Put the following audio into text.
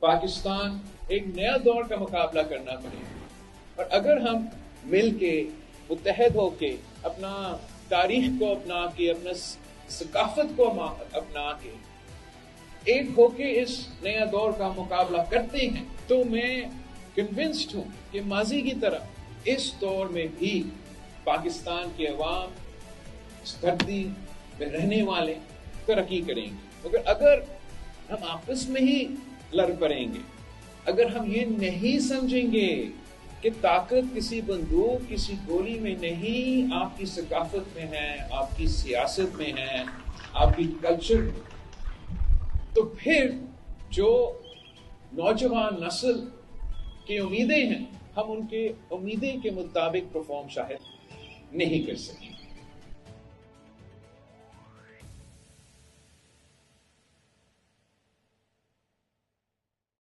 पाकिस्तान एक नया दौर का मुकाबला करना पड़ेगा। और अगर हम मिल के मुत्तहद होके अपना तारीख को अपना के, अपना सकाफत को अपना के एक होके इस नया दौर का मुकाबला करते हैं, तो मैं कन्विंस्ड हूं कि माजी की तरह इस दौर में भी पाकिस्तान के अवाम, इस धरती में रहने वाले तरक्की करेंगे। मगर अगर हम आपस में ही लड़ पड़ेंगे, अगर हम ये नहीं समझेंगे कि ताकत किसी बंदूक, किसी गोली में नहीं, आपकी सकाफत में है, आपकी सियासत में है, आपकी कल्चर में, तो फिर जो नौजवान नस्ल की उम्मीदें हैं, हम उनके उम्मीदें के मुताबिक परफॉर्म शायद नहीं कर सकेंगे।